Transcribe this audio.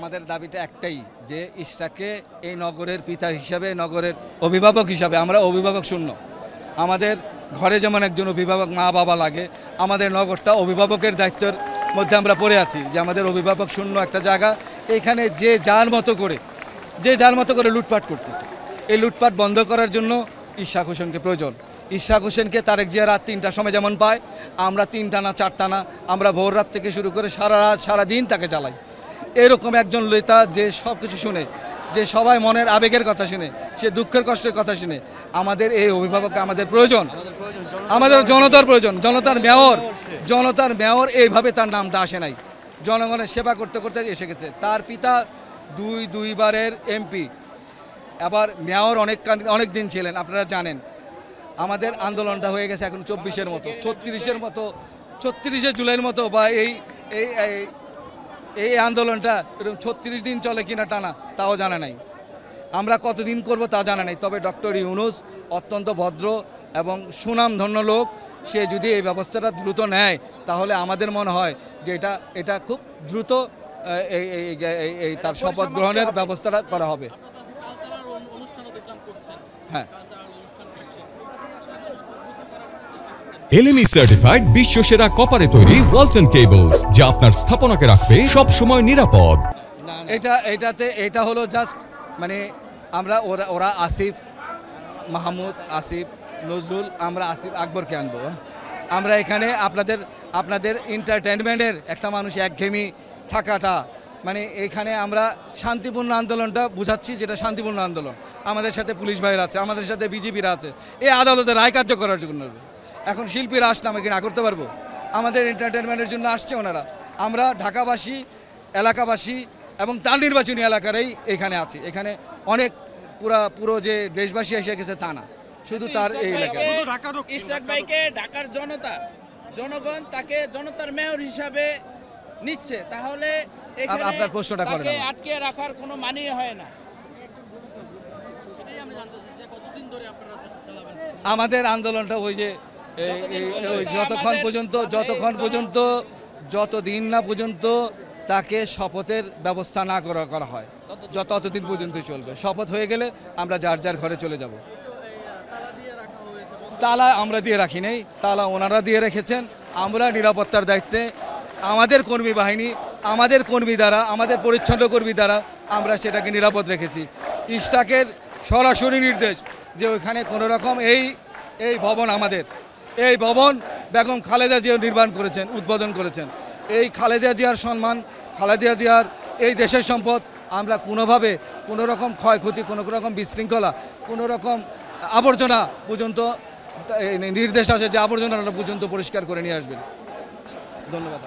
আমাদের দাবিটা একটাই যে ইশরাককে এই নগরের পিতা হিসাবে, নগরের অভিভাবক হিসাবে, আমরা অভিভাবক শূন্য। আমাদের ঘরে যেমন একজন অভিভাবক মা বাবা লাগে, আমাদের নগরটা অভিভাবকের দায়িত্বের মধ্যে আমরা পড়ে আছি, যে আমাদের অভিভাবক শূন্য একটা জায়গা। এখানে যে যার মতো করে লুটপাট করতেছে। এই লুটপাট বন্ধ করার জন্য ইশরাক হোসেনকে প্রয়োজন। ইশরাক হোসেনকে তারেক জিয়া রাত 3টার সময় যেমন পায়, আমরা 3টা না 4টা না, আমরা ভোর রাত থেকে শুরু করে সারা রাত সারাদিন তাকে চালাই। এরকম একজন নেতা যে সব কিছু শুনে, যে সবাই মনের আবেগের কথা শুনে, সে দুঃখের কষ্টের কথা শুনে, আমাদের এই অভিভাবককে আমাদের প্রয়োজন, আমাদের জনতার প্রয়োজন। জনতার মেয়র এইভাবে তার নামটা আসে নাই, জনগণের সেবা করতে করতে এসে গেছে। তার পিতা দুইবারের এমপি, আবার মেয়র অনেক দিন ছিলেন। আপনারা জানেন আমাদের আন্দোলনটা হয়ে গেছে এখন 24-এর মতো, 36শে জুলাইয়ের মতো, বা এই আন্দোলনটা 36 দিন চলে কিনা টানা তাও জানা নাই, আমরা কতদিন করব তা জানা নাই। তবে ডক্টর ইউনূস অত্যন্ত ভদ্র এবং সুনামধন্য লোক, সে যদি এই ব্যবস্থাটা দ্রুত নেয় তাহলে আমাদের মনে হয় যে এটা খুব দ্রুত এই তার শপথ গ্রহণের ব্যবস্থাটা করা হবে। হ্যাঁ, এলএমই সার্টিফাইড বিশ্বসেরা কপারে তৈরি ওয়ালটন কেবলস, যা আপনার স্থাপনাকে রাখবে সব সময় নিরাপদ। এটা হলো জাস্ট মানে আমরা ওরা আসিফ মাহমুদ, আসিফ নজরুল, আমরা আসিফ আকবরকে আনবো। আমরা এখানে আপনাদের এন্টারটেনমেন্টের একটা মানুষ একঘেয়েমি থাকাটা, মানে এখানে আমরা শান্তিপূর্ণ আন্দোলনটা বুঝাচ্ছি, যেটা শান্তিপূর্ণ আন্দোলন। আমাদের সাথে পুলিশ ভাইরা আছে, আমাদের সাথে বিজেপিরা আছে, এই আদালতের রায় কার্য করার জন্য। এখন শিল্পীরা আসলে আমরা কি না করতে পারবো? আমাদের এন্টারটেনমেন্টের জন্য আসছে ওনারা। আমরা ঢাকাবাসী, এলাকাবাসী এবং তার নির্বাচনী এলাকারই এখানে আছি। এখানে অনেক পুরো যে দেশবাসী এসে গেছে তা না, শুধু তার এই এলাকায়। ইশরাক ভাইকে ঢাকার জনগণ তাকে জনতার মেয়র হিসাবে নিচ্ছে, তাহলে আপনার প্রশ্নটা করেন, আটকে রাখার কোনো মানেই হয় না। আমাদের আন্দোলনটা ওই যে যতক্ষণ পর্যন্ত তাকে শপথের ব্যবস্থা না করা হয়, ততদিন পর্যন্ত চলবে। শপথ হয়ে গেলে আমরা যার যার ঘরে চলে যাব। তালা আমরা দিয়ে রাখি নাই, তালা ওনারা দিয়ে রেখেছেন। আমরা নিরাপত্তার দায়িত্বে আমাদের কর্মী বাহিনী, আমাদের কর্মী দ্বারা, আমাদের পরিচ্ছন্ন কর্মী দ্বারা আমরা সেটাকে নিরাপদ রেখেছি। ইশরাকের সরাসরি নির্দেশ যে ওইখানে কোনো রকম এই ভবন, আমাদের এই ভবন বেগম খালেদা জিয়া নির্মাণ করেছেন, উদ্বোধন করেছেন। এই খালেদা জিয়ার সম্মান, খালেদা জিয়ার এই দেশের সম্পদ, আমরা কোনোভাবে কোনো রকম ক্ষয়ক্ষতি, কোনো রকম বিশৃঙ্খলা, কোনো রকম আবর্জনা পর্যন্ত নির্দেশ আছে যে আবর্জনা পর্যন্ত পরিষ্কার করে নিয়ে আসবেন। ধন্যবাদ।